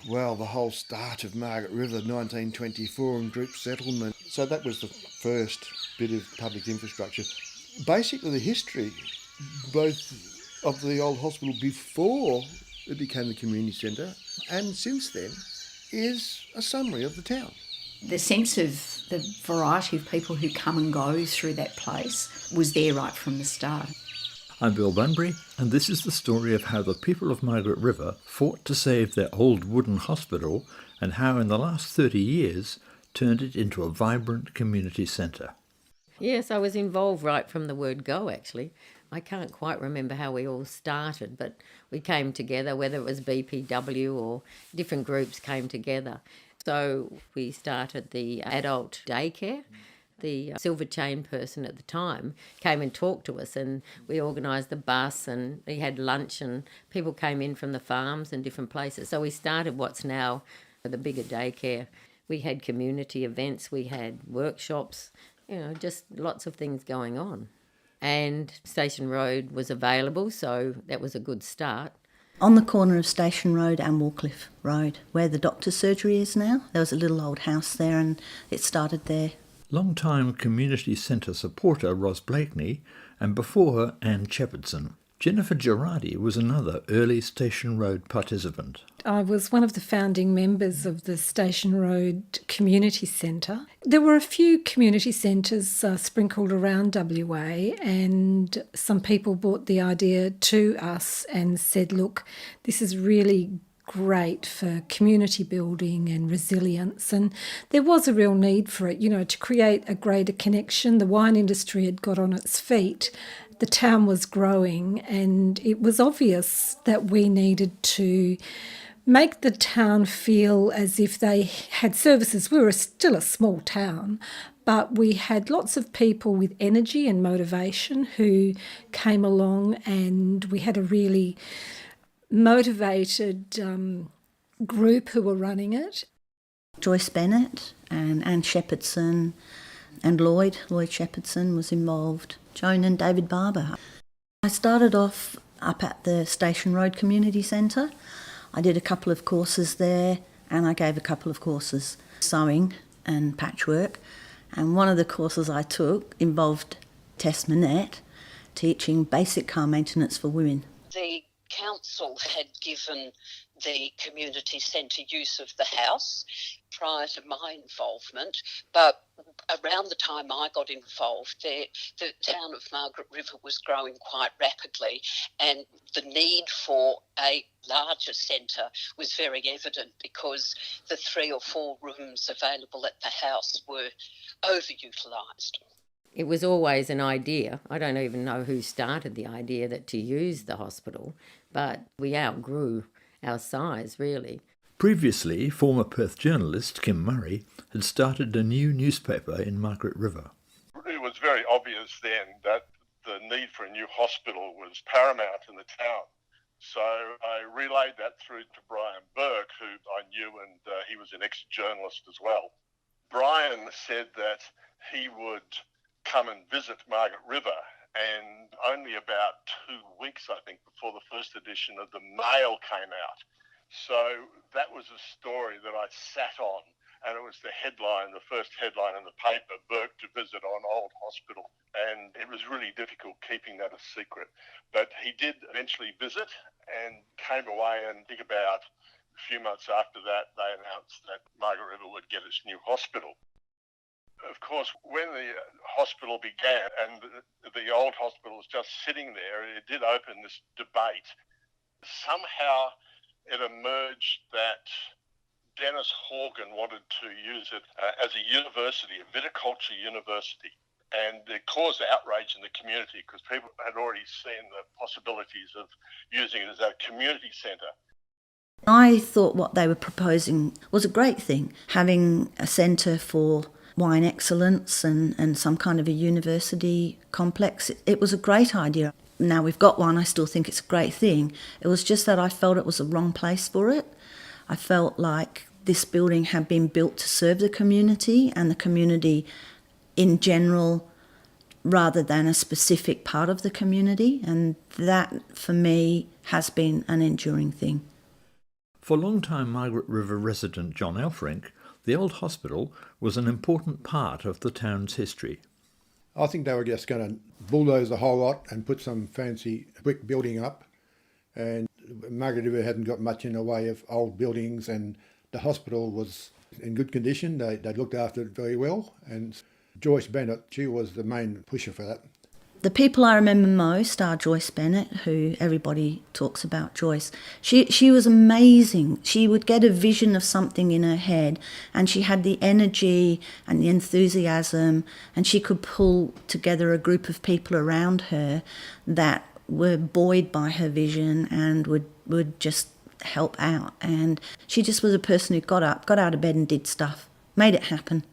Well, the whole start of Margaret River, 1924, and group settlement. So that was the first bit of public infrastructure. Basically, the history, both of the old hospital before it became the community centre and since then, is a summary of the town. The sense of the variety of people who come and go through that place was there right from the start. I'm Bill Bunbury, and this is the story of how the people of Margaret River fought to save their old wooden hospital and how in the last 30 years turned it into a vibrant community centre. Yes, I was involved right from the word go, actually. I can't quite remember how we all started, but we came together, whether it was BPW or different groups came together. So we started the adult daycare. The silver chain person at the time came and talked to us, and we organised the bus, and we had lunch, and people came in from the farms and different places. So we started what's now the bigger daycare. We had community events, we had workshops, just lots of things going on. And Station Road was available, so that was a good start. On the corner of Station Road and Warcliffe Road, where the doctor's surgery is now, there was a little old house there, and it started there. Long-time community centre supporter Ros Blakeney, and before her Anne Shepherdson. Jennifer Girardi was another early Station Road participant. I was one of the founding members of the Station Road Community Centre. There were a few community centres sprinkled around WA, and some people brought the idea to us and said, look, this is really great for community building and resilience, and there was a real need for it, to create a greater connection. The wine industry had got on its feet, the town was growing, and it was obvious that we needed to make the town feel as if they had services. We were still a small town, but we had lots of people with energy and motivation who came along, and we had a really motivated group who were running it. Joyce Bennett and Anne Shepherdson and Lloyd Shepherdson was involved, Joan and David Barber. I started off up at the Station Road Community Centre. I did a couple of courses there, and I gave a couple of courses, sewing and patchwork. And one of the courses I took involved Tess Manette teaching basic car maintenance for women. The council had given the community centre use of the house prior to my involvement, but around the time I got involved, the town of Margaret River was growing quite rapidly, and the need for a larger centre was very evident because the 3 or 4 rooms available at the house were overutilised. It was always an idea. I don't even know who started the idea that to use the hospital, but we outgrew our size, really. Previously, former Perth journalist Kim Murray had started a new newspaper in Margaret River. It was very obvious then that the need for a new hospital was paramount in the town. So I relayed that through to Brian Burke, who I knew, and he was an ex-journalist as well. Brian said that he would come and visit Margaret River, and only about 2 weeks, I think, before the first edition of the Mail came out. So that was a story that I sat on, and it was the headline, the first headline in the paper, Burke to visit on Old Hospital. And it was really difficult keeping that a secret. But he did eventually visit and came away, and I think about a few months after that, they announced that Margaret River would get its new hospital. Of course, when the hospital began and the old hospital was just sitting there, it did open this debate. Somehow it emerged that Dennis Horgan wanted to use it as a university, a viticulture university. And it caused outrage in the community because people had already seen the possibilities of using it as a community centre. I thought what they were proposing was a great thing, having a centre for wine excellence and some kind of a university complex. It was a great idea. Now we've got one, I still think it's a great thing. It was just that I felt it was the wrong place for it. I felt like this building had been built to serve the community and the community in general rather than a specific part of the community, and that for me has been an enduring thing. For long-time Margaret River resident John Elfrink, the old hospital was an important part of the town's history. I think they were just going to bulldoze the whole lot and put some fancy brick building up. And Margaret River hadn't got much in the way of old buildings, and the hospital was in good condition. They looked after it very well. And Joyce Bennett, she was the main pusher for that. The people I remember most are Joyce Bennett, who everybody talks about Joyce. She was amazing. She would get a vision of something in her head, and she had the energy and the enthusiasm, and she could pull together a group of people around her that were buoyed by her vision and would just help out. And she just was a person who got out of bed and did stuff, made it happen.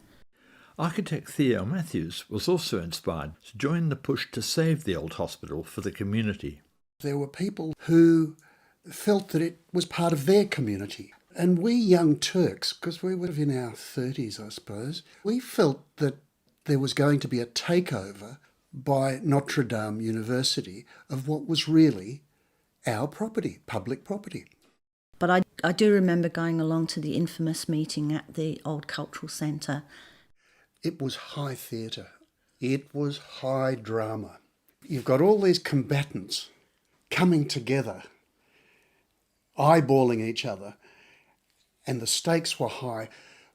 Architect Theo Matthews was also inspired to join the push to save the old hospital for the community. There were people who felt that it was part of their community. And we young Turks, because we were in our 30s, I suppose, we felt that there was going to be a takeover by Notre Dame University of what was really our property, public property. But I do remember going along to the infamous meeting at the Old Cultural Centre. It was high theatre. It was high drama. You've got all these combatants coming together, eyeballing each other, and the stakes were high.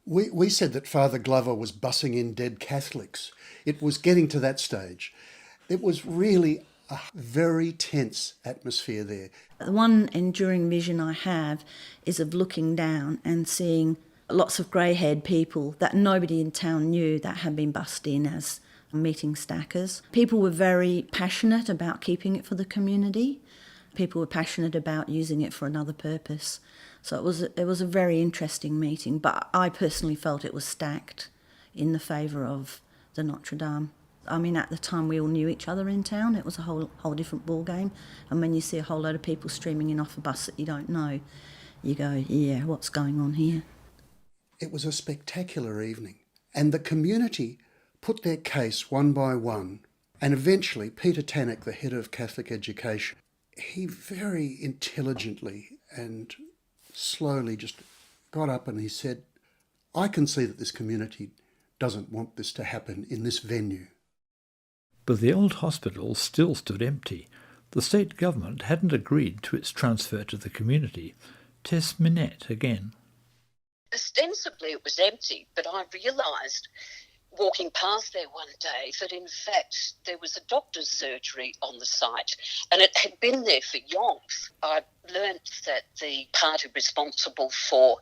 We said that Father Glover was bussing in dead Catholics. It was getting to that stage. It was really a very tense atmosphere there. The one enduring vision I have is of looking down and seeing lots of grey-haired people that nobody in town knew that had been bussed in as meeting stackers. People were very passionate about keeping it for the community. People were passionate about using it for another purpose. So it was a very interesting meeting, but I personally felt it was stacked in the favour of the Notre Dame. I mean, at the time we all knew each other in town. It was a whole different ball game. And when you see a whole load of people streaming in off a bus that you don't know, you go, yeah, what's going on here? It was a spectacular evening, and the community put their case one by one, and eventually Peter Tannock, the head of Catholic education, he very intelligently and slowly just got up and he said, I can see that this community doesn't want this to happen in this venue. But the old hospital still stood empty. The state government hadn't agreed to its transfer to the community. Tess Minette again. Ostensibly it was empty, but I realised walking past there one day that in fact there was a doctor's surgery on the site, and it had been there for yonks. I learnt that the party responsible for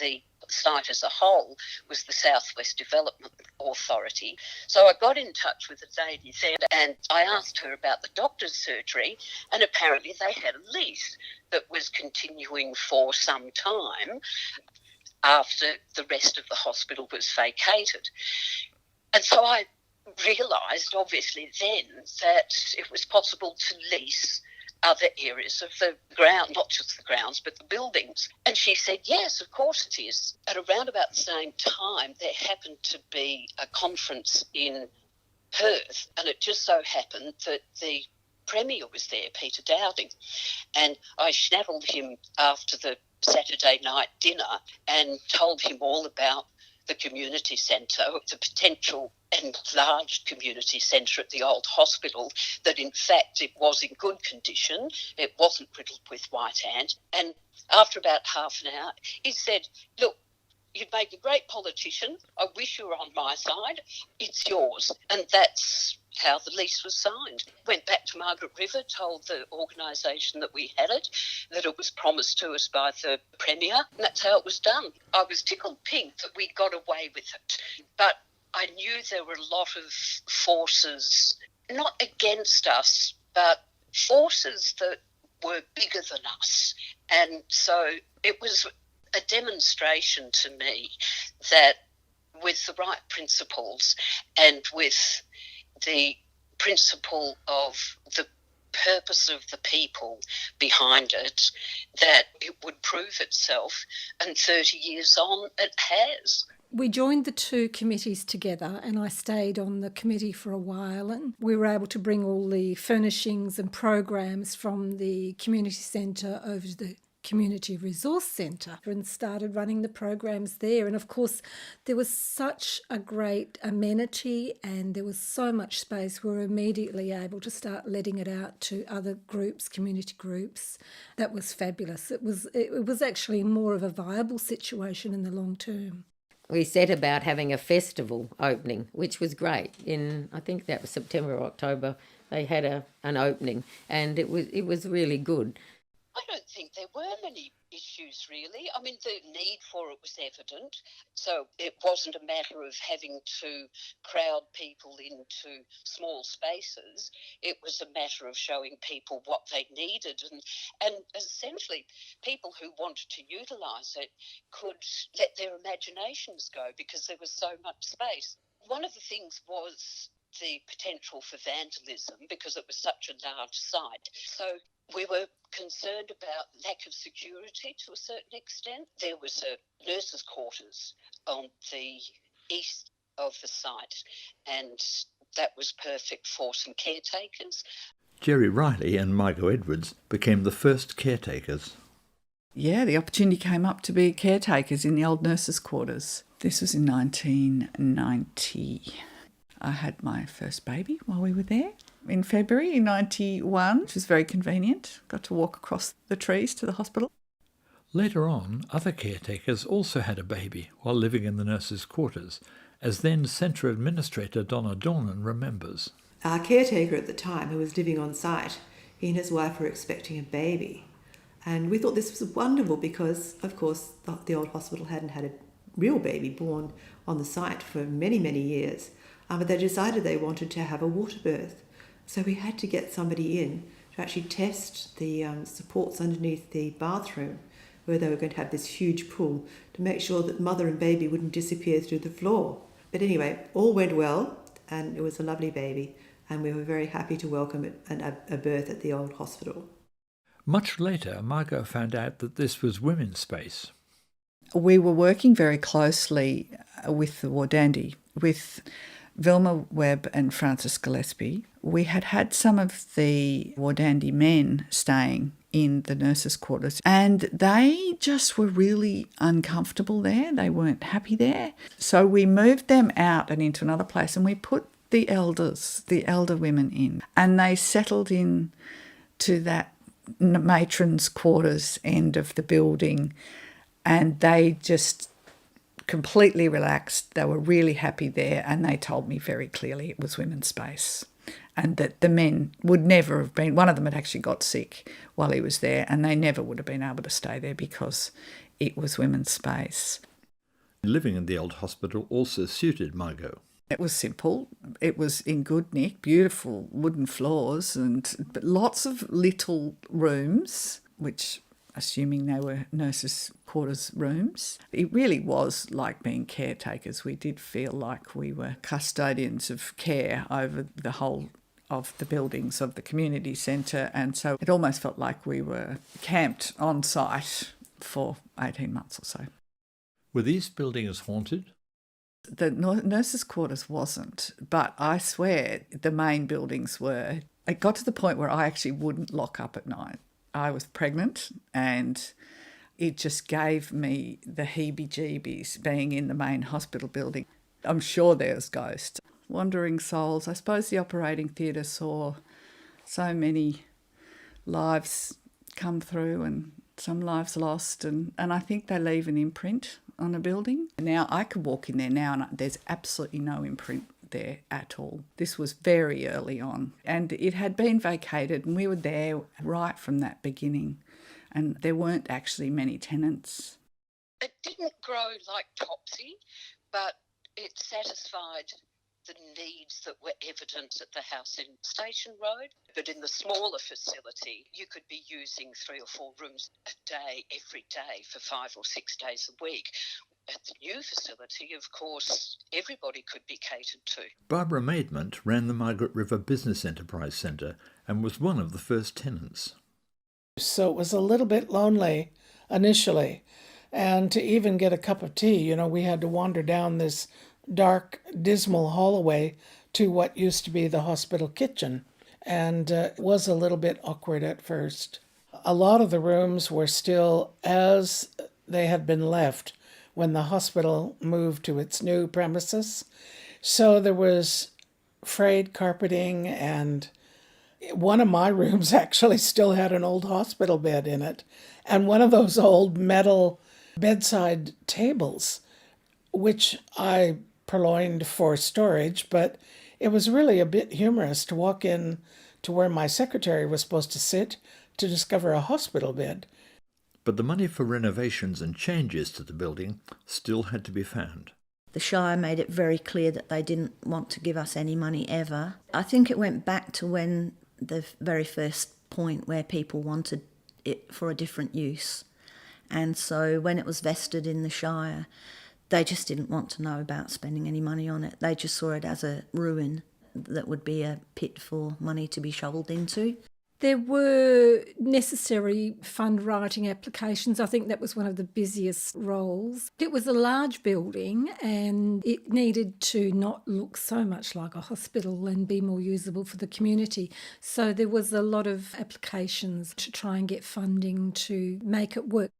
the site as a whole was the Southwest Development Authority. So I got in touch with the lady there and I asked her about the doctor's surgery, and apparently they had a lease that was continuing for some time after the rest of the hospital was vacated. And so I realised, obviously, then that it was possible to lease other areas of the ground, not just the grounds, but the buildings. And she said, yes, of course it is. At around about the same time, there happened to be a conference in Perth, and it just so happened that the Premier was there, Peter Dowding, and I snaffled him after the Saturday night dinner and told him all about the community centre, the potential enlarged community centre at the old hospital, that in fact it was in good condition, it wasn't riddled with white ant. And after about half an hour, he said, look, you'd make a great politician. I wish you were on my side. It's yours. And that's how the lease was signed. Went back to Margaret River, told the organisation that we had it, that it was promised to us by the Premier, and that's how it was done. I was tickled pink that we got away with it, but I knew there were a lot of forces, not against us, but forces that were bigger than us. And so it was a demonstration to me that with the right principles and with the principle of the purpose of the people behind it, that it would prove itself, and 30 years on it has. We joined the two committees together, and I stayed on the committee for a while, and we were able to bring all the furnishings and programs from the community centre over to the Community Resource Centre and started running the programs there. And of course, there was such a great amenity and there was so much space. We were immediately able to start letting it out to other groups, community groups. That was fabulous. It was actually more of a viable situation in the long term. We set about having a festival opening, which was great. I think that was September or October. They had an opening, and it was really good. I don't think there were many issues, really. I mean, the need for it was evident, so it wasn't a matter of having to crowd people into small spaces. It was a matter of showing people what they needed, and essentially people who wanted to utilise it could let their imaginations go because there was so much space. One of the things was the potential for vandalism because it was such a large site. So we were concerned about lack of security to a certain extent. There was a nurses' quarters on the east of the site, and that was perfect for some caretakers. Jerry Riley and Margot Edwards became the first caretakers. Yeah, the opportunity came up to be caretakers in the old nurses' quarters. This was in 1990. I had my first baby while we were there in February in 91, which was very convenient. Got to walk across the trees to the hospital. Later on, other caretakers also had a baby while living in the nurses' quarters, as then Centre Administrator Donna Dornan remembers. Our caretaker at the time, who was living on site, he and his wife were expecting a baby. And we thought this was wonderful because, of course, the old hospital hadn't had a real baby born on the site for many, many years. But they decided they wanted to have a water birth. So we had to get somebody in to actually test the supports underneath the bathroom where they were going to have this huge pool to make sure that mother and baby wouldn't disappear through the floor. But anyway, all went well and it was a lovely baby and we were very happy to welcome it and a birth at the old hospital. Much later, Margot found out that this was women's space. We were working very closely with the Wardandi, with Vilma Webb and Francis Gillespie. We had some of the Wardandi men staying in the nurses' quarters and they just were really uncomfortable there. They weren't happy there. So we moved them out and into another place and we put the elder women in, and they settled in to that matron's quarters end of the building and they just completely relaxed. They were really happy there and they told me very clearly it was women's space and that the men would never have been, one of them had actually got sick while he was there and they never would have been able to stay there because it was women's space. Living in the old hospital also suited Margot. It was simple. It was in good nick, beautiful wooden floors but lots of little rooms, which assuming they were nurses' quarters rooms. It really was like being caretakers. We did feel like we were custodians of care over the whole of the buildings of the community centre, and so it almost felt like we were camped on site for 18 months or so. Were these buildings haunted? The nurses' quarters wasn't, but I swear the main buildings were. It got to the point where I actually wouldn't lock up at night. I was pregnant and it just gave me the heebie-jeebies being in the main hospital building. I'm sure there's ghosts. Wandering souls. I suppose the operating theatre saw so many lives come through and some lives lost, and I think they leave an imprint on a building. Now I could walk in there now and there's absolutely no imprint there at all. This was very early on and it had been vacated and we were there right from that beginning and there weren't actually many tenants. It didn't grow like Topsy, but it satisfied the needs that were evident at the house in Station Road. But in the smaller facility, you could be using 3 or 4 rooms a day, every day, for 5 or 6 days a week. At the new facility, of course, everybody could be catered to. Barbara Maidment ran the Margaret River Business Enterprise Centre and was one of the first tenants. So it was a little bit lonely initially. And to even get a cup of tea, we had to wander down this dark, dismal hallway to what used to be the hospital kitchen. And it was a little bit awkward at first. A lot of the rooms were still as they had been left when the hospital moved to its new premises. So there was frayed carpeting, and one of my rooms actually still had an old hospital bed in it, and one of those old metal bedside tables, which I purloined for storage, but it was really a bit humorous to walk in to where my secretary was supposed to sit to discover a hospital bed. But the money for renovations and changes to the building still had to be found. The Shire made it very clear that they didn't want to give us any money ever. I think it went back to when the very first point where people wanted it for a different use. And so when it was vested in the Shire, they just didn't want to know about spending any money on it. They just saw it as a ruin that would be a pit for money to be shovelled into. There were necessary fund writing applications. I think that was one of the busiest roles. It was a large building and it needed to not look so much like a hospital and be more usable for the community. So there was a lot of applications to try and get funding to make it work.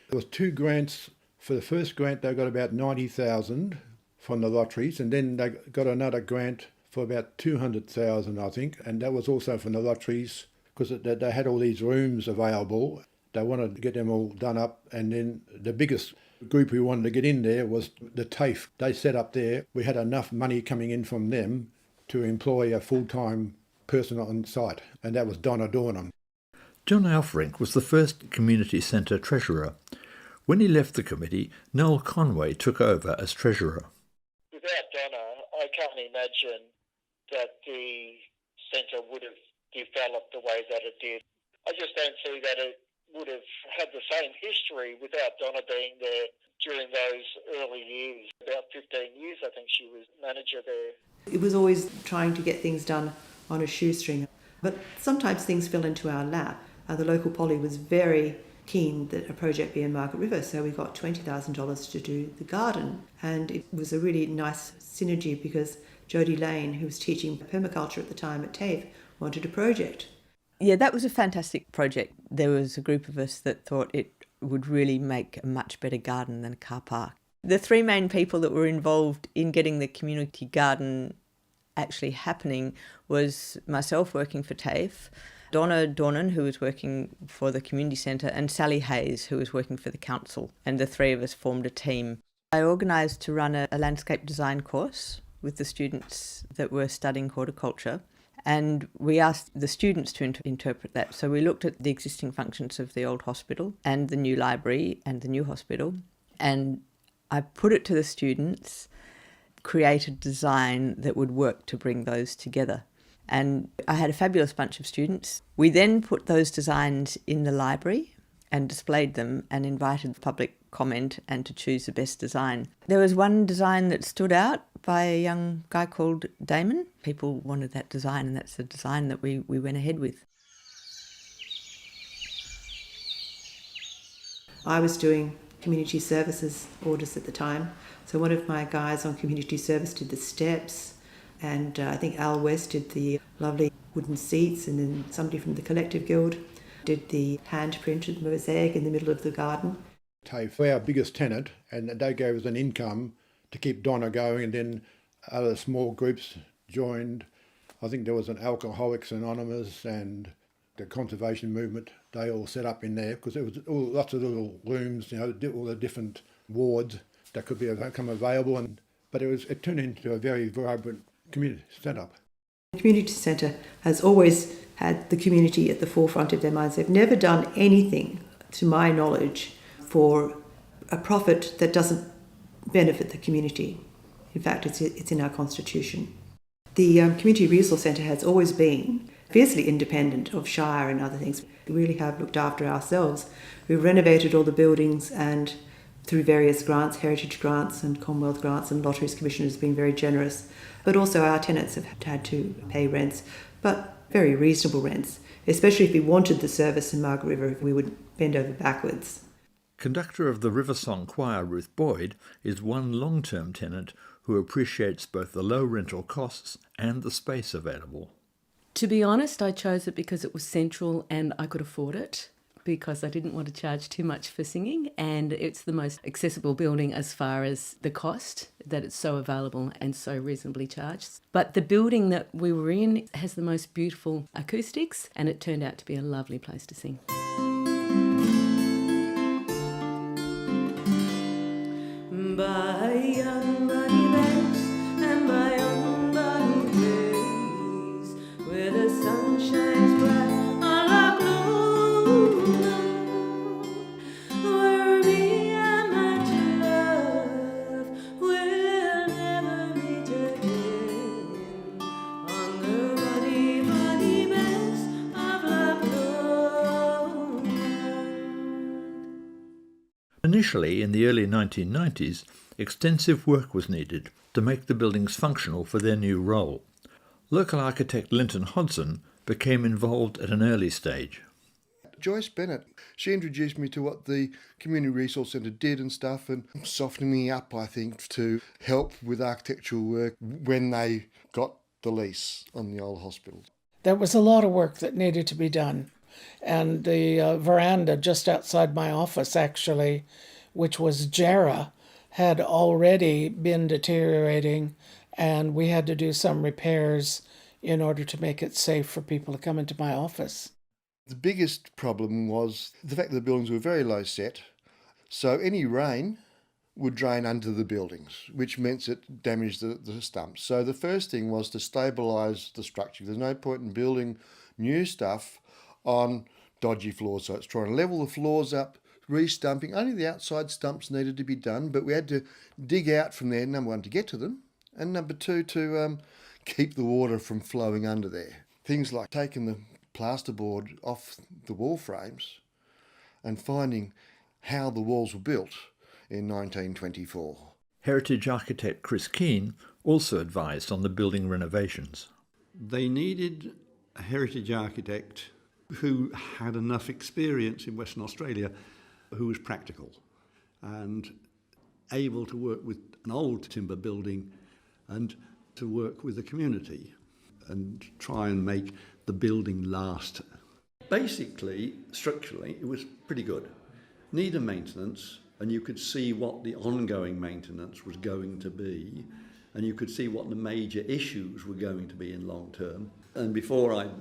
There was 2 grants. For the first grant, they got about 90,000 from the lotteries, and then they got another grant for about 200,000, I think, and that was also from the lotteries because they had all these rooms available. They wanted to get them all done up, and then the biggest group who wanted to get in there was the TAFE. They set up there. We had enough money coming in from them to employ a full-time person on site, and that was Donna Dornham. John Alfrink was the first community centre treasurer. When he left the committee, Noel Conway took over as treasurer. Without Donna, I can't imagine that the centre would have developed the way that it did. I just don't see that it would have had the same history without Donna being there during those early years. About 15 years, I think she was manager there. It was always trying to get things done on a shoestring. But sometimes things fell into our lap. The local poly was very keen that a project be in Margaret River, so we got $20,000 to do the garden. And it was a really nice synergy because Jodie Lane, who was teaching permaculture at the time at TAFE, wanted a project. Yeah, that was a fantastic project. There was a group of us that thought it would really make a much better garden than a car park. The 3 main people that were involved in getting the community garden actually happening was myself working for TAFE, Donna Dornan, who was working for the community centre, and Sally Hayes, who was working for the council. And the 3 of us formed a team. I organised to run a landscape design course with the students that were studying horticulture, and we asked the students to interpret that. So we looked at the existing functions of the old hospital and the new library and the new hospital, and I put it to the students, create a design that would work to bring those together. And I had a fabulous bunch of students. We then put those designs in the library and displayed them and invited the public comment and to choose the best design. There was one design that stood out by a young guy called Damon. People wanted that design, and that's the design that we went ahead with. I was doing community services orders at the time, so one of my guys on community service did the steps, and I think Al West did the lovely wooden seats, and then somebody from the Collective Guild did the hand-printed mosaic in the middle of the garden. TAFE were our biggest tenant, and they gave us an income to keep Donna going, and then other small groups joined. I think there was an Alcoholics Anonymous and the Conservation Movement. They all set up in there because there was lots of little rooms, all the different wards that could become available, but it turned into a very vibrant community setup. The community centre has always had the community at the forefront of their minds. They've never done anything, to my knowledge, for a profit that doesn't benefit the community. In fact, it's in our constitution. The Community Resource Centre has always been fiercely independent of Shire and other things. We really have looked after ourselves. We've renovated all the buildings, and through various grants, heritage grants and Commonwealth grants, and Lotteries Commission has been very generous. But also our tenants have had to pay rents, but very reasonable rents. Especially if we wanted the service in Margaret River, we would bend over backwards. Conductor of the River Song Choir, Ruth Boyd, is one long-term tenant who appreciates both the low rental costs and the space available. To be honest, I chose it because it was central and I could afford it, because I didn't want to charge too much for singing, and it's the most accessible building as far as the cost, that it's so available and so reasonably charged. But the building that we were in has the most beautiful acoustics, and it turned out to be a lovely place to sing. By young bunny banks and by young bunny ways, where the sun shines bright on a blue moon, where me and my true love will never meet again, on the bunny, bunny banks of Loch Lomond. Initially, in the early 1990s, extensive work was needed to make the buildings functional for their new role. Local architect Linton Hodson became involved at an early stage. Joyce Bennett, she introduced me to what the Community Resource Centre did and stuff, and softening me up, I think, to help with architectural work when they got the lease on the old hospital. There was a lot of work that needed to be done. And the veranda just outside my office, actually, which was Jarrah, had already been deteriorating, and we had to do some repairs in order to make it safe for people to come into my office. The biggest problem was the fact that the buildings were very low set, so any rain would drain under the buildings, which meant it damaged the stumps. So the first thing was to stabilise the structure. There's no point in building new stuff on dodgy floors, so it's trying to level the floors up, re-stumping. Only the outside stumps needed to be done, but we had to dig out from there, number one, to get to them, and number two, to keep the water from flowing under there. Things like taking the plasterboard off the wall frames and finding how the walls were built in 1924. Heritage architect Chris Keane also advised on the building renovations. They needed a heritage architect who had enough experience in Western Australia, who was practical and able to work with an old timber building and to work with the community and try and make the building last. Basically, structurally, it was pretty good. Needed maintenance, and you could see what the ongoing maintenance was going to be, and you could see what the major issues were going to be in long term. And before I'd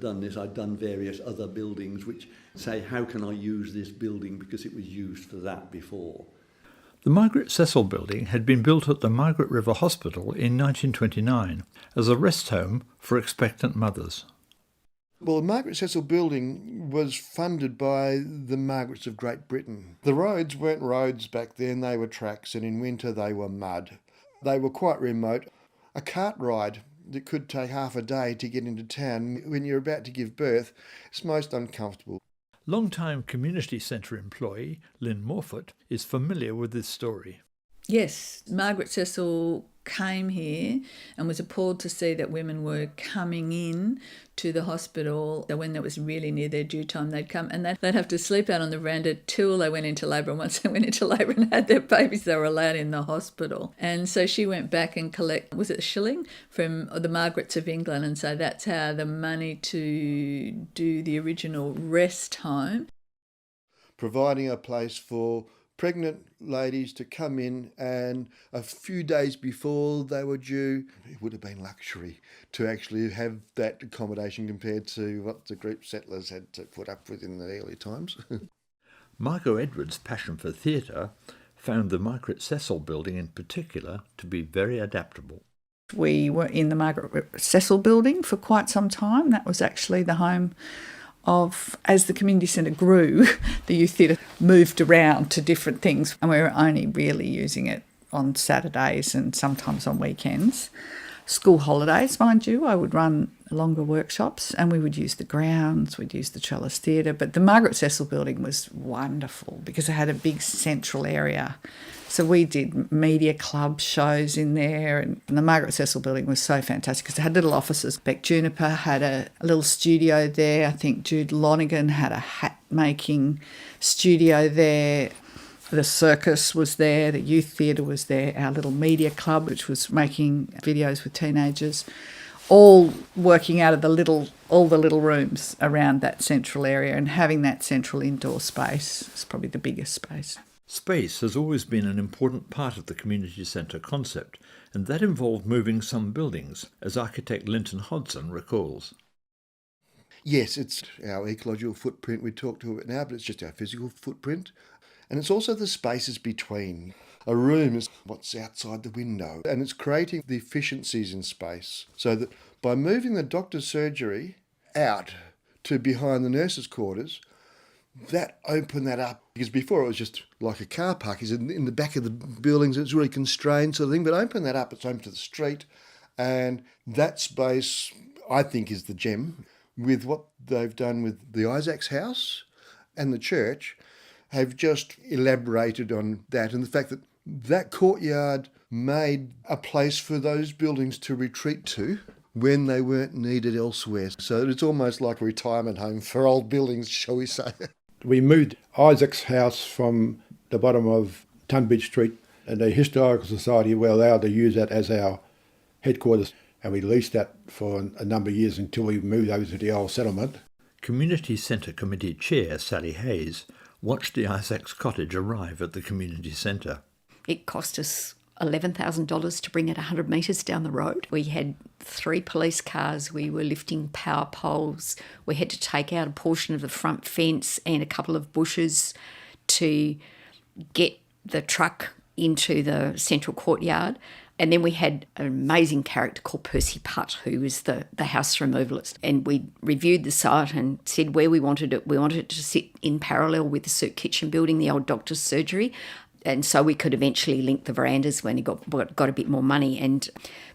done this, I'd done various other buildings which say, how can I use this building because it was used for that before. The Margaret Cecil building had been built at the Margaret River Hospital in 1929 as a rest home for expectant mothers. Well, the Margaret Cecil building was funded by the Margarets of Great Britain. The roads weren't roads back then, they were tracks, and in winter they were mud. They were quite remote. A cart ride that could take half a day to get into town when you're about to give birth, it's most uncomfortable. Long-time community centre employee Lynn Morford is familiar with this story. Yes, Margaret Cecil came here and was appalled to see that women were coming in to the hospital. When that was really near their due time, they'd come and they'd have to sleep out on the veranda till they went into labour. And once they went into labour and had their babies, they were allowed in the hospital. And so she went back and was it a shilling from the Margarets of England? And so that's how the money to do the original rest home. Providing a place for pregnant ladies to come in, and a few days before they were due, it would have been luxury to actually have that accommodation compared to what the group settlers had to put up with in the early times. Margot Edwards' passion for theatre found the Margaret Cecil building in particular to be very adaptable. We were in the Margaret Cecil building for quite some time. That was actually the home of, as the community centre grew, the youth theatre moved around to different things, and we were only really using it on Saturdays and sometimes on weekends. School holidays, mind you, I would run longer workshops and we would use the grounds, we'd use the Trellis Theatre, but the Margaret Cecil building was wonderful because it had a big central area. So we did media club shows in there, and the Margaret Cecil building was so fantastic because it had little offices. Beck Juniper had a little studio there. I think Jude Lonigan had a hat-making studio there. The circus was there, the youth theatre was there, our little media club, which was making videos with teenagers. all working out of all the little rooms around that central area, and having that central indoor space is probably the biggest space. Space has always been an important part of the community centre concept, and that involved moving some buildings, as architect Linton Hodson recalls. Yes, it's our ecological footprint we talk to it now, but it's just our physical footprint. And it's also the spaces between. A room is what's outside the window, and it's creating the efficiencies in space so that by moving the doctor's surgery out to behind the nurses' quarters, that opened that up. Because before it was just like a car park. It's in the back of the buildings, it's really constrained sort of thing, but open that up, it's open to the street. And that space, I think, is the gem. With what they've done with the Isaac's house and the church, have just elaborated on that, and the fact that that courtyard made a place for those buildings to retreat to when they weren't needed elsewhere. So it's almost like a retirement home for old buildings, shall we say. We moved Isaac's house from the bottom of Tunbridge Street, and the Historical Society were allowed to use that as our headquarters, and we leased that for a number of years until we moved over to the old settlement. Community Centre Committee Chair Sally Hayes watched the Isaac's cottage arrive at the community centre. It cost us $11,000 to bring it 100 metres down the road. We had 3 police cars, we were lifting power poles, we had to take out a portion of the front fence and a couple of bushes to get the truck into the central courtyard. And then we had an amazing character called Percy Putt, who was the house removalist. And we reviewed the site and said where we wanted it. We wanted it to sit in parallel with the Cirque Kitchen building, the old doctor's surgery. And so we could eventually link the verandas when he got a bit more money. And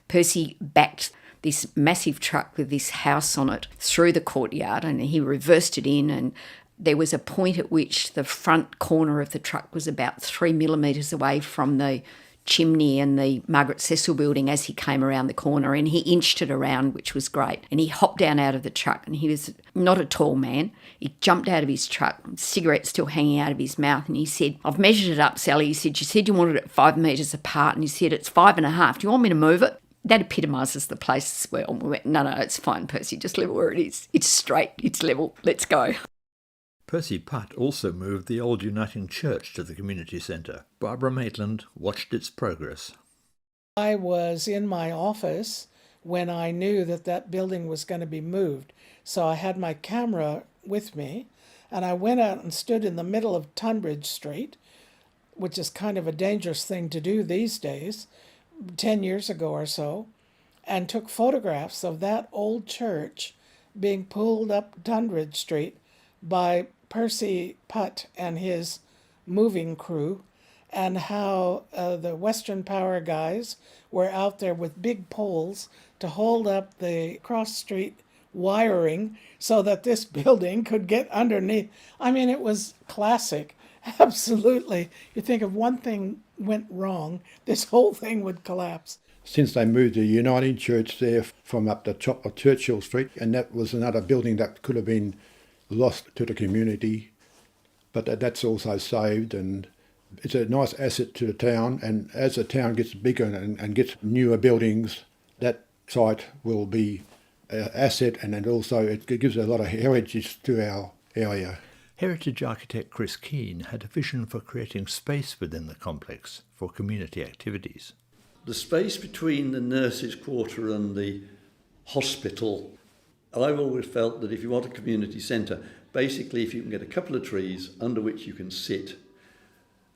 Percy backed this massive truck with this house on it through the courtyard, and he reversed it in, and there was a point at which the front corner of the truck was about 3 millimetres away from the chimney and the Margaret Cecil building as he came around the corner, and he inched it around, which was great. And he hopped down out of the truck, and he was not a tall man. He jumped out of his truck, cigarette still hanging out of his mouth, and he said, "I've measured it up, Sally." He said, "You said you wanted it 5 metres apart," and he said, "It's 5.5. Do you want me to move it?" That epitomises the place as well. And we went, no, it's fine, Percy, just leave it where it is. It's straight, it's level, let's go. Percy Putt also moved the old Uniting Church to the community centre. Barbara Maitland watched its progress. I was in my office when I knew that building was going to be moved. So I had my camera with me, and I went out and stood in the middle of Tunbridge Street, which is kind of a dangerous thing to do these days, 10 years ago or so, and took photographs of that old church being pulled up Tunbridge Street by Percy Putt and his moving crew, and how the Western Power guys were out there with big poles to hold up the cross-street wiring so that this building could get underneath. I mean, it was classic. Absolutely. You think if one thing went wrong, this whole thing would collapse. Since they moved the Uniting Church there from up the top of Churchill Street, and that was another building that could have been lost to the community, but that's also saved, and it's a nice asset to the town. And as the town gets bigger and gets newer buildings, that site will be an asset, and then also it gives a lot of heritage to our area. Heritage architect Chris Keane had a vision for creating space within the complex for community activities. The space between the nurses' quarter and the hospital, I've always felt that if you want a community centre, basically if you can get a couple of trees under which you can sit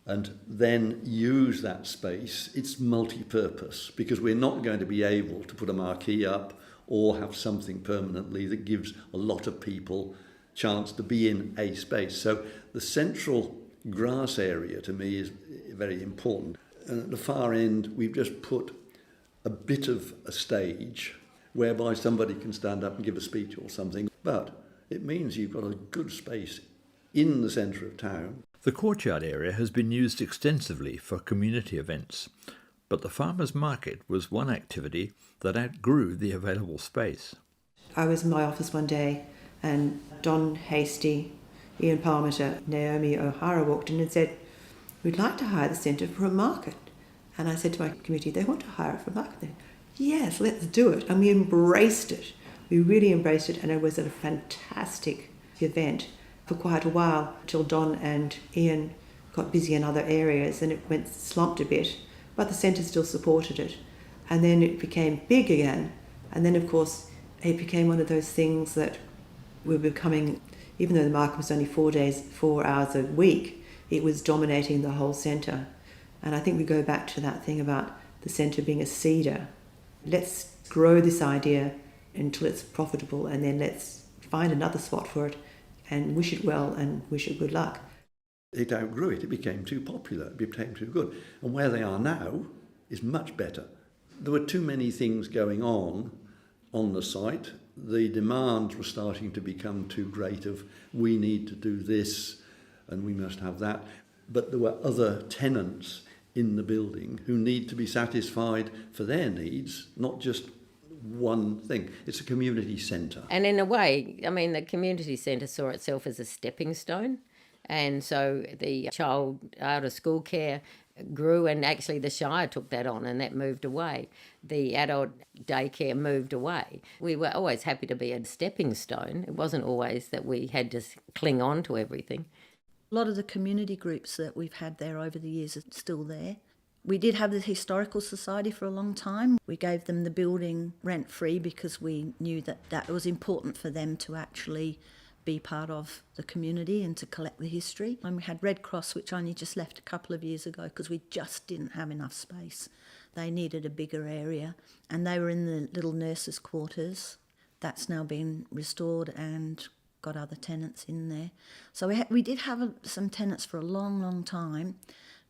and then use that space, it's multi-purpose, because we're not going to be able to put a marquee up or have something permanently that gives a lot of people chance to be in a space. So the central grass area to me is very important. And at the far end, we've just put a bit of a stage whereby somebody can stand up and give a speech or something. But it means you've got a good space in the centre of town. The courtyard area has been used extensively for community events, but the farmers' market was one activity that outgrew the available space. I was in my office one day and Don Hasty, Ian Parmenter, Naomi O'Hara walked in and said, "We'd like to hire the centre for a market." And I said to my committee, "They want to hire it for a market?" yes, let's do it. And we embraced it. We really embraced it, and it was a fantastic event for quite a while, till Don and Ian got busy in other areas and it went slumped a bit, but the centre still supported it. And then it became big again, and then of course it became one of those things that were becoming, even though the market was only 4 hours a week, it was dominating the whole centre. And I think we go back to that thing about the centre being a seeder. Let's grow this idea until it's profitable, and then let's find another spot for it and wish it well and wish it good luck. It outgrew it. It became too popular. It became too good. And where they are now is much better. There were too many things going on the site. The demands were starting to become too great of, we need to do this and we must have that. But there were other tenants in the building who need to be satisfied for their needs, not just one thing. It's a community centre. And in a way, I mean, the community centre saw itself as a stepping stone. And so the child out of school care grew, and actually the Shire took that on and that moved away. The adult daycare moved away. We were always happy to be a stepping stone. It wasn't always that we had to cling on to everything. A lot of the community groups that we've had there over the years are still there. We did have the Historical Society for a long time. We gave them the building rent-free because we knew that that was important for them to actually be part of the community and to collect the history. And we had Red Cross, which only just left a couple of years ago because we just didn't have enough space. They needed a bigger area, and they were in the little nurses' quarters. That's now been restored and got other tenants in there. So we did have some tenants for a long, long time,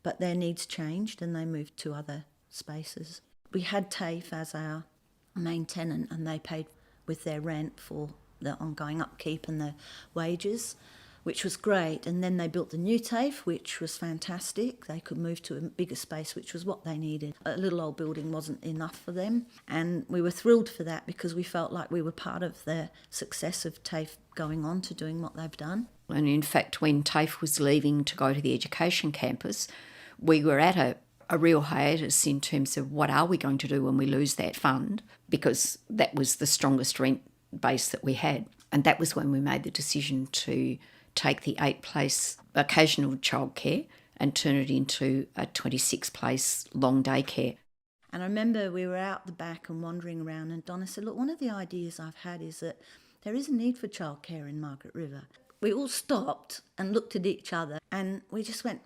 but their needs changed and they moved to other spaces. We had TAFE as our main tenant, and they paid with their rent for the ongoing upkeep and the wages, which was great. And then they built the new TAFE, which was fantastic. They could move to a bigger space, which was what they needed. A little old building wasn't enough for them, and we were thrilled for that because we felt like we were part of the success of TAFE going on to doing what they've done. And in fact, when TAFE was leaving to go to the education campus, we were at a real hiatus in terms of what are we going to do when we lose that fund, because that was the strongest rent base that we had. And that was when we made the decision to take the 8-place occasional childcare and turn it into a 26-place long day care. And I remember we were out the back and wandering around, and Donna said, look, one of the ideas I've had is that there is a need for childcare in Margaret River. We all stopped and looked at each other and we just went,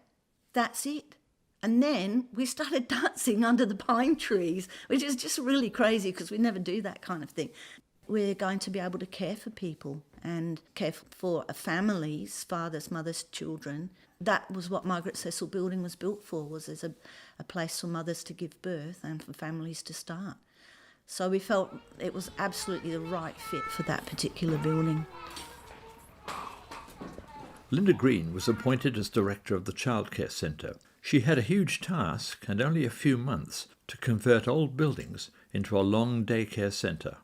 that's it. And then we started dancing under the pine trees, which is just really crazy because we never do that kind of thing. We're going to be able to care for people and care for families, fathers, mothers, children. That was what Margaret Cecil Building was built for, was as a place for mothers to give birth and for families to start. So we felt it was absolutely the right fit for that particular building. Linda Green was appointed as director of the childcare centre. She had a huge task and only a few months to convert old buildings into a long daycare centre.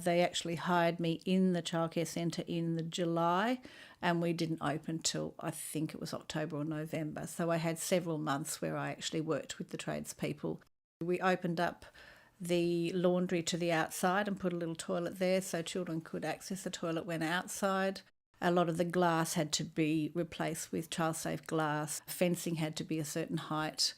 They actually hired me in the childcare centre in July, and we didn't open till I think it was October or November. So I had several months where I actually worked with the tradespeople. We opened up the laundry to the outside and put a little toilet there so children could access the toilet when outside. A lot of the glass had to be replaced with child-safe glass. Fencing had to be a certain height,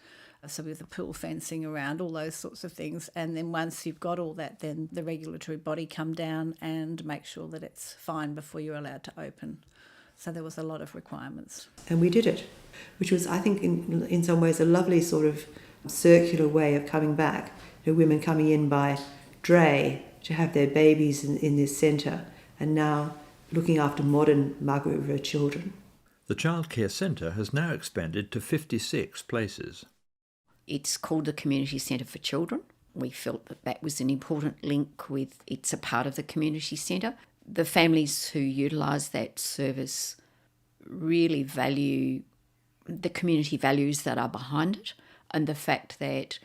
so with the pool fencing around, all those sorts of things. And then once you've got all that, then the regulatory body come down and make sure that it's fine before you're allowed to open. So there was a lot of requirements. And we did it, which was, I think, in some ways a lovely sort of circular way of coming back. You know, women coming in by dray to have their babies in this centre, and now looking after modern Margaret River children. The childcare centre has now expanded to 56 places. It's called the Community Centre for Children. We felt that that was an important link with it's a part of the community centre. The families who utilise that service really value the community values that are behind it, and the fact that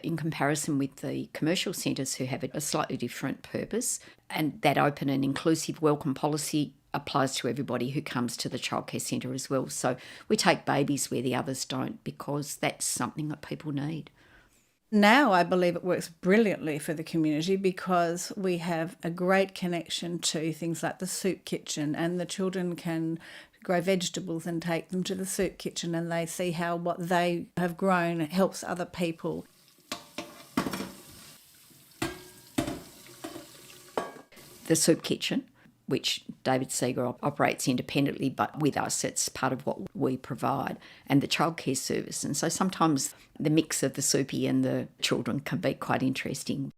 in comparison with the commercial centres who have a slightly different purpose, and that open and inclusive welcome policy applies to everybody who comes to the childcare centre as well. So we take babies where the others don't, because that's something that people need. Now I believe it works brilliantly for the community because we have a great connection to things like the soup kitchen, and the children can grow vegetables and take them to the soup kitchen, and they see how what they have grown helps other people. The soup kitchen, which David Seeger operates independently, but with us, it's part of what we provide, and the childcare service. And so sometimes the mix of the soupy and the children can be quite interesting.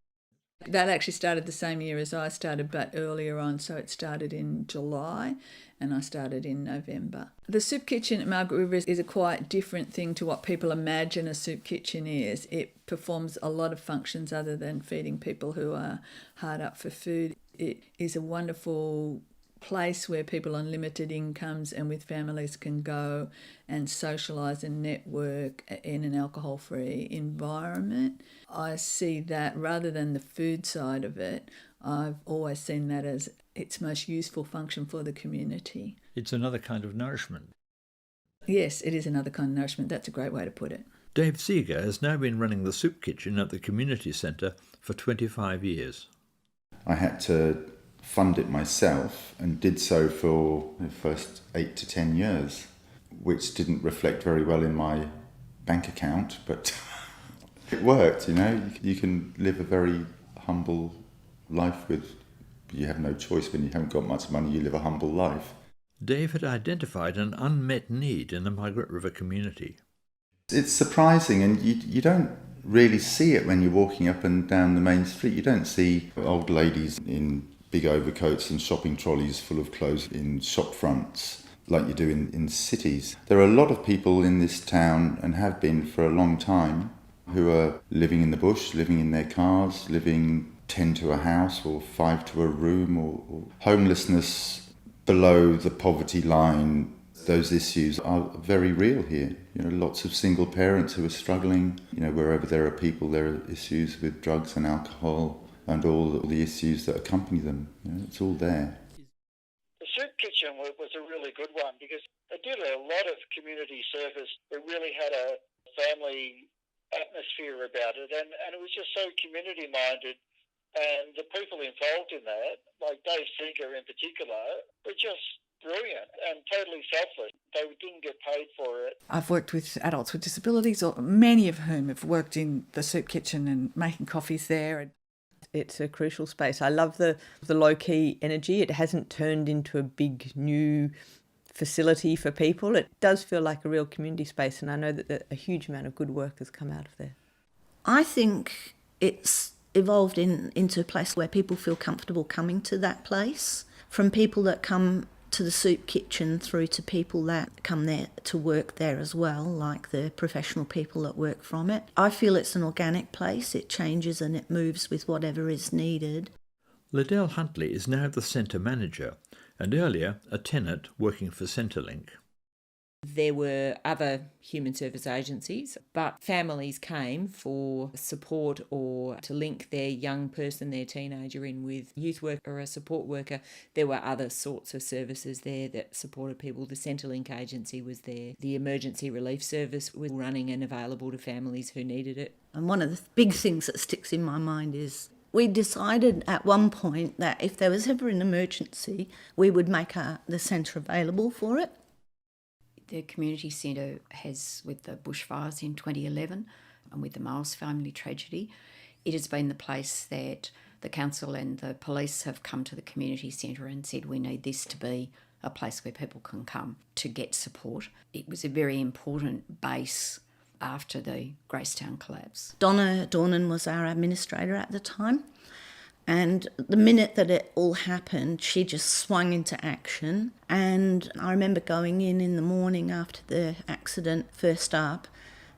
That actually started the same year as I started, but earlier on, so it started in July and I started in November. The soup kitchen at Margaret River is a quite different thing to what people imagine a soup kitchen is. It performs a lot of functions other than feeding people who are hard up for food. It is a wonderful place where people on limited incomes and with families can go and socialise and network in an alcohol-free environment. I see that rather than the food side of it, I've always seen that as its most useful function for the community. It's another kind of nourishment. Yes, it is another kind of nourishment. That's a great way to put it. Dave Seeger has now been running the soup kitchen at the community centre for 25 years. I had to fund it myself and did so for the first 8 to 10 years, which didn't reflect very well in my bank account, but it worked, you know. You can live a very humble life with, you have no choice when you haven't got much money, you live a humble life. Dave had identified an unmet need in the Margaret River community. It's surprising, and you don't really see it when you're walking up and down the main street. You don't see old ladies in big overcoats and shopping trolleys full of clothes in shop fronts like you do in cities. There are a lot of people in this town, and have been for a long time, who are living in the bush, living in their cars, living 10 to a house or 5 to a room, or homelessness below the poverty line. Those issues are very real here. You know, lots of single parents who are struggling. You know, wherever there are people, there are issues with drugs and alcohol and all the issues that accompany them. You know, it's all there. The soup kitchen was a really good one because it did a lot of community service. It really had a family atmosphere about it, and it was just so community-minded. And the people involved in that, like Dave Seeger in particular, were just brilliant and totally selfless. They didn't get paid for it. I've worked with adults with disabilities, or many of whom have worked in the soup kitchen and making coffees there. It's a crucial space. I love the low-key energy. It hasn't turned into a big new facility for people. It does feel like a real community space, and I know that a huge amount of good work has come out of there. I think it's evolved into a place where people feel comfortable coming to that place, from people that come to the soup kitchen through to people that come there to work there as well, like the professional people that work from it. I feel it's an organic place. It changes and it moves with whatever is needed. Liddell Huntley is now the centre manager, and earlier a tenant working for Centrelink. There were other human service agencies, but families came for support or to link their young person, their teenager, in with youth work or a support worker. There were other sorts of services there that supported people. The Centrelink agency was there. The emergency relief service was running and available to families who needed it. And one of the big things that sticks in my mind is we decided at one point that if there was ever an emergency, we would make the centre available for it. The community centre has, with the bushfires in 2011 and with the Miles family tragedy, it has been the place that the council and the police have come to the community centre and said we need this to be a place where people can come to get support. It was a very important base after the Gracetown collapse. Donna Dornan was our administrator at the time, and the minute that it all happened, she just swung into action. And I remember going in the morning after the accident first up,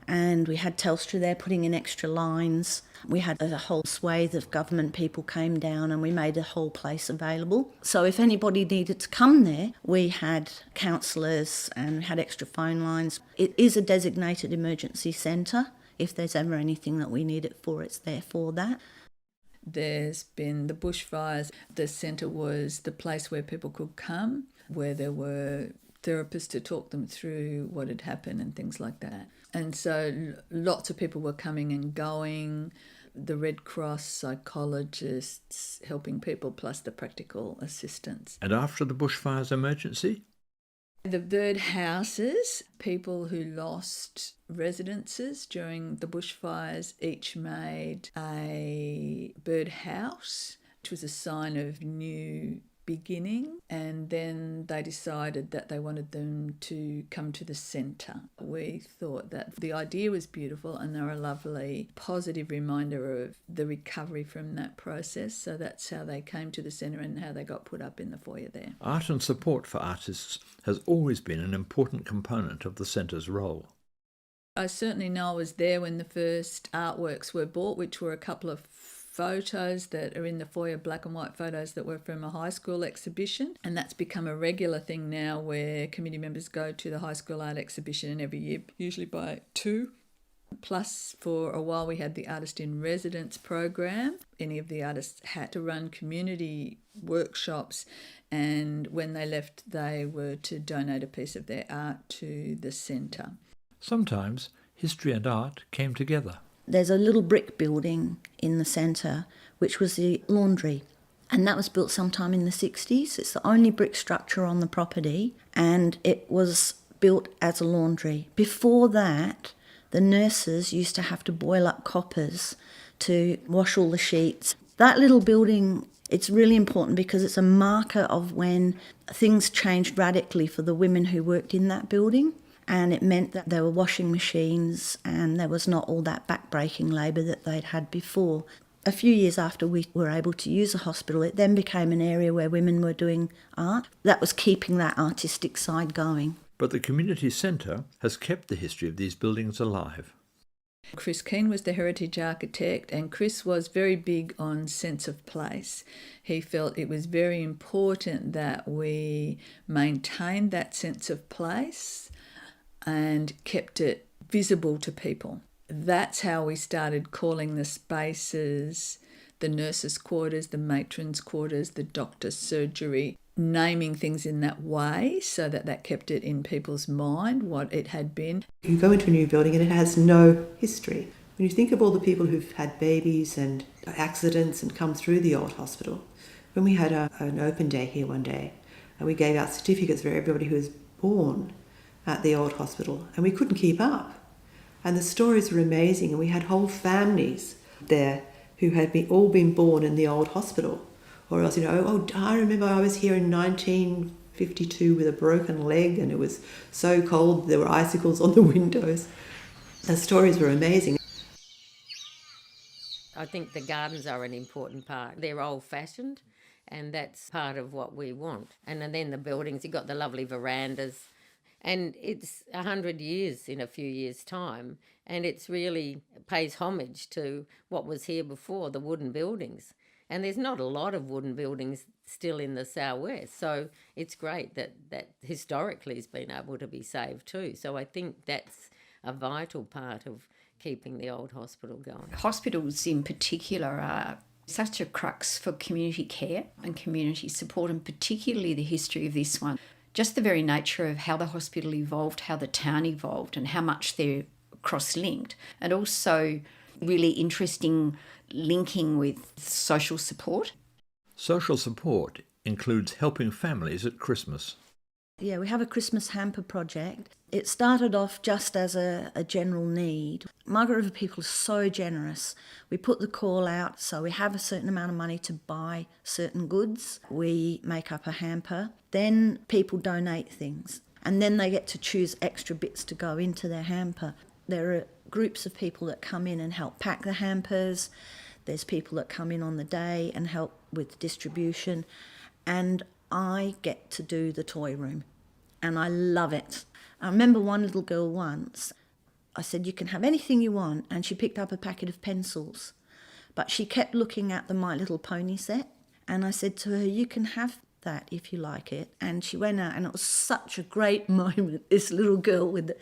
and we had Telstra there putting in extra lines. We had a whole swathe of government people came down, and we made the whole place available. So if anybody needed to come there, we had counsellors and we had extra phone lines. It is a designated emergency centre. If there's ever anything that we need it for, it's there for that. There's been the bushfires. The centre was the place where people could come, where there were therapists to talk them through what had happened and things like that. And so lots of people were coming and going, the Red Cross, psychologists, helping people, plus the practical assistance. And after the bushfires emergency? The bird houses, people who lost residences during the bushfires each made a bird house, which was a sign of new beginning, and then they decided that they wanted them to come to the centre. We thought that the idea was beautiful and they're a lovely positive reminder of the recovery from that process, so that's how they came to the centre and how they got put up in the foyer there. Art and support for artists has always been an important component of the centre's role. I certainly know I was there when the first artworks were bought, which were a couple of photos that are in the foyer, black and white photos that were from a high school exhibition, and that's become a regular thing now where committee members go to the high school art exhibition, and every year usually buy 2. Plus, for a while we had the Artist in Residence program. Any of the artists had to run community workshops, and when they left they were to donate a piece of their art to the centre. Sometimes history and art came together. There's a little brick building in the centre, which was the laundry, and that was built sometime in the 60s. It's the only brick structure on the property, and it was built as a laundry. Before that, the nurses used to have to boil up coppers to wash all the sheets. That little building, it's really important because it's a marker of when things changed radically for the women who worked in that building. And it meant that there were washing machines and there was not all that back-breaking labour that they'd had before. A few years after we were able to use the hospital, it then became an area where women were doing art. That was keeping that artistic side going. But the community centre has kept the history of these buildings alive. Chris Keane was the heritage architect, and Chris was very big on sense of place. He felt it was very important that we maintained that sense of place and kept it visible to people. That's how we started calling the spaces the nurses' quarters, the matron's quarters, the doctor's surgery, naming things in that way so that that kept it in people's mind, what it had been. You go into a new building and it has no history. When you think of all the people who've had babies and accidents and come through the old hospital, when we had an open day here one day, and we gave out certificates for everybody who was born at the old hospital, and we couldn't keep up. And the stories were amazing, and we had whole families there who had all been born in the old hospital. Or else, I remember I was here in 1952 with a broken leg and it was so cold there were icicles on the windows. The stories were amazing. I think the gardens are an important part. They're old-fashioned, and that's part of what we want. And then the buildings, you've got the lovely verandas, and it's 100 years in a few years' time, and it's really pays homage to what was here before, the wooden buildings. And there's not a lot of wooden buildings still in the southwest, so it's great that historically has been able to be saved too. So I think that's a vital part of keeping the old hospital going. Hospitals in particular are such a crux for community care and community support, and particularly the history of this one. Just the very nature of how the hospital evolved, how the town evolved, and how much they're cross-linked, and also really interesting linking with social support. Social support includes helping families at Christmas. Yeah, we have a Christmas hamper project. It started off just as a general need. Margaret River people are so generous. We put the call out, so we have a certain amount of money to buy certain goods. We make up a hamper. Then people donate things, and then they get to choose extra bits to go into their hamper. There are groups of people that come in and help pack the hampers. There's people that come in on the day and help with distribution. And I get to do the toy room, and I love it. I remember one little girl once, I said, "You can have anything you want," and she picked up a packet of pencils. But she kept looking at the My Little Pony set, and I said to her, "You can have that if you like it." And she went out, and it was such a great moment, this little girl with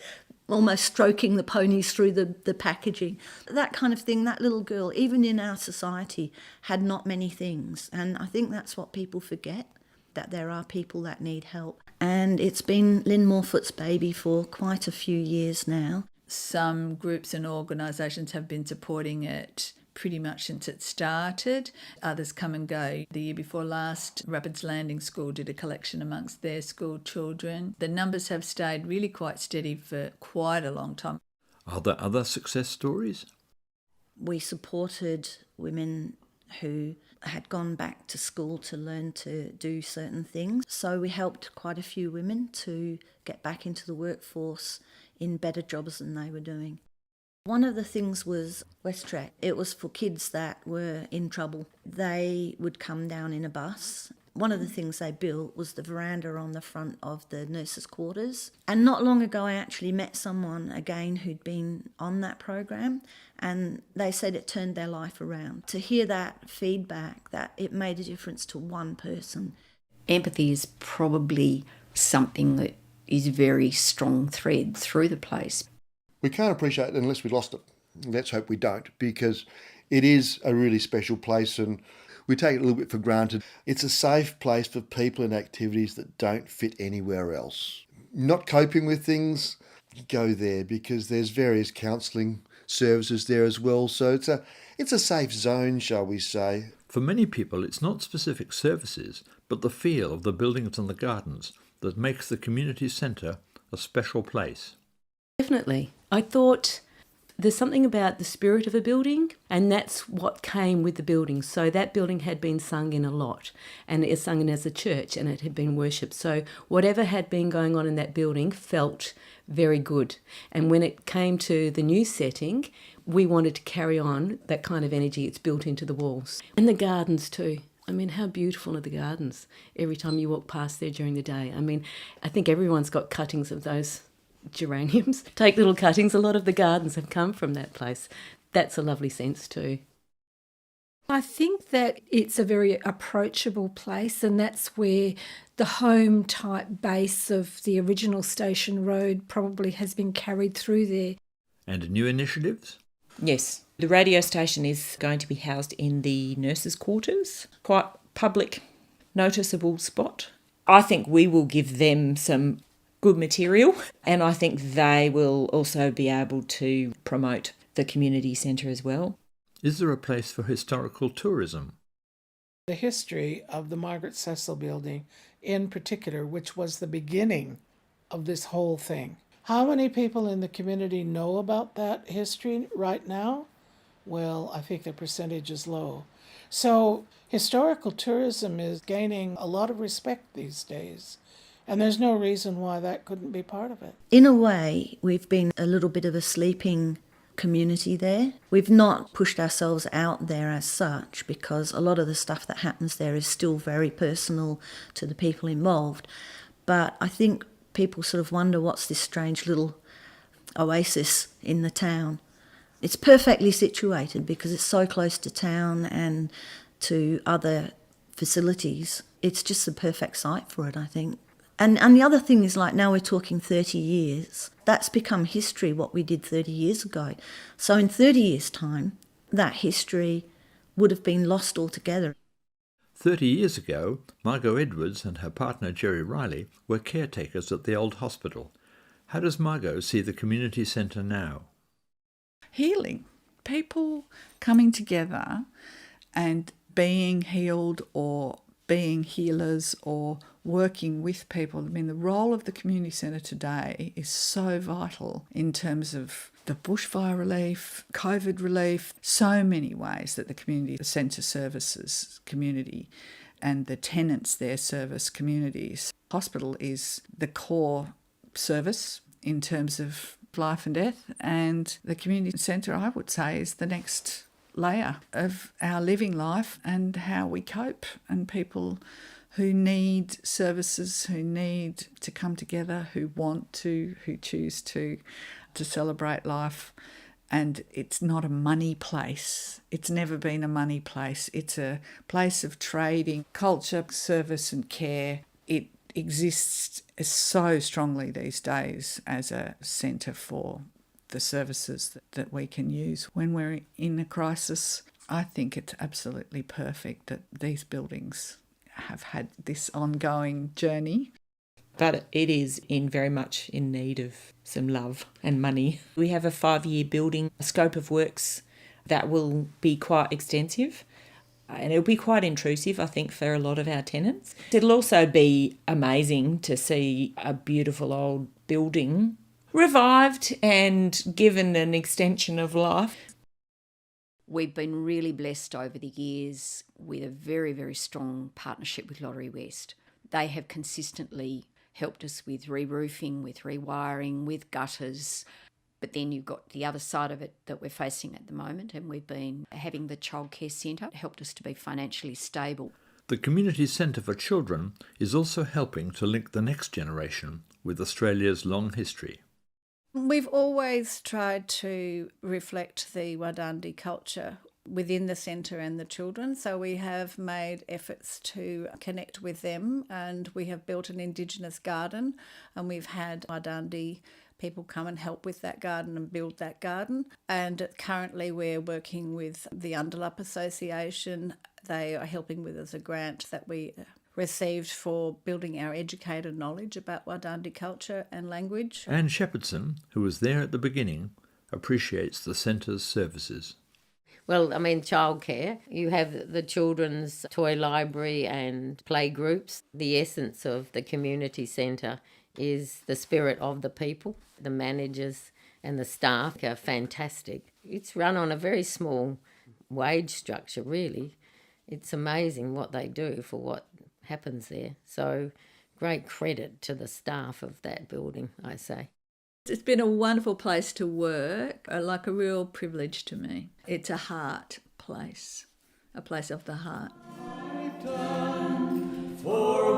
almost stroking the ponies through the packaging. That kind of thing, that little girl, even in our society, had not many things. And I think that's what people forget, that there are people that need help. And it's been Lynn Morfoot's baby for quite a few years now. Some groups and organisations have been supporting it pretty much since it started. Others come and go. The year before last, Rapids Landing School did a collection amongst their school children. The numbers have stayed really quite steady for quite a long time. Are there other success stories? We supported women who had gone back to school to learn to do certain things. So we helped quite a few women to get back into the workforce in better jobs than they were doing. One of the things was WestTrack. It was for kids that were in trouble. They would come down in a bus. One of the things they built was the veranda on the front of the nurses' quarters. And not long ago I actually met someone again who'd been on that program, and they said it turned their life around. To hear that feedback, that it made a difference to one person. Empathy is probably something that is a very strong thread through the place. We can't appreciate it unless we lost it. Let's hope we don't, because it is a really special place and we take it a little bit for granted. It's a safe place for people and activities that don't fit anywhere else. Not coping with things, go there, because there's various counselling services there as well. So it's a safe zone, shall we say. For many people, it's not specific services, but the feel of the buildings and the gardens that makes the community centre a special place. Definitely. I thought there's something about the spirit of a building, and that's what came with the building. So that building had been sung in a lot, and it is sung in as a church, and it had been worshipped. So whatever had been going on in that building felt very good. And when it came to the new setting, we wanted to carry on that kind of energy. It's built into the walls. And the gardens too. I mean, how beautiful are the gardens every time you walk past there during the day? I mean, I think everyone's got cuttings of those geraniums. Take little cuttings. A lot of the gardens have come from that place. That's a lovely sense too. I think that it's a very approachable place, and that's where the home type base of the original Station Road probably has been carried through there. And new initiatives? Yes, the radio station is going to be housed in the nurses' quarters. Quite public, noticeable spot. I think we will give them some good material, and I think they will also be able to promote the community centre as well. Is there a place for historical tourism? The history of the Margaret Cecil building in particular, which was the beginning of this whole thing. How many people in the community know about that history right now? Well, I think the percentage is low. So historical tourism is gaining a lot of respect these days. And there's no reason why that couldn't be part of it. In a way, we've been a little bit of a sleeping community there. We've not pushed ourselves out there as such, because a lot of the stuff that happens there is still very personal to the people involved. But I think people sort of wonder, what's this strange little oasis in the town? It's perfectly situated because it's so close to town and to other facilities. It's just the perfect site for it, I think. And the other thing is, like, now we're talking 30 years. That's become history, what we did 30 years ago. So in 30 years' time, that history would have been lost altogether. 30 years ago, Margot Edwards and her partner Jerry Riley were caretakers at the old hospital. How does Margot see the community centre now? Healing. People coming together and being healed or being healers or working with people. I mean, the role of the community centre today is so vital in terms of the bushfire relief, COVID relief, so many ways that the community centre services community and the tenants there service communities. Hospital is the core service in terms of life and death, and the community centre, I would say, is the next layer of our living life and how we cope, and people who need services, who need to come together, who want to, who choose to celebrate life. And it's not a money place. It's never been a money place. It's a place of trading, culture, service and care. It exists so strongly these days as a centre for the services that we can use when we're in a crisis. I think it's absolutely perfect that these buildings have had this ongoing journey. but it is very much in need of some love and money. We have a 5-year building scope of works that will be quite extensive. And it'll be quite intrusive, I think, for a lot of our tenants. It'll also be amazing to see a beautiful old building revived and given an extension of life. We've been really blessed over the years with a very, very strong partnership with Lottery West. They have consistently helped us with re-roofing, with rewiring, with gutters. But then you've got the other side of it that we're facing at the moment, and we've been having the childcare centre helped us to be financially stable. The Community Centre for Children is also helping to link the next generation with Australia's long history. We've always tried to reflect the Wadandi culture within the centre and the children, so we have made efforts to connect with them, and we have built an Indigenous garden, and we've had Wadandi people come and help with that garden and build that garden. And currently we're working with the Underlup Association. They are helping with us a grant that we received for building our educated knowledge about Wadandi culture and language. Anne Shepherdson, who was there at the beginning, appreciates the centre's services. Well, I mean, childcare. You have the children's toy library and play groups. The essence of the community centre is the spirit of the people. The managers and the staff are fantastic. It's run on a very small wage structure, really. It's amazing what they do for what happens there. So great credit to the staff of that building, I say. It's been a wonderful place to work, like a real privilege to me. It's a heart place, a place of the heart. For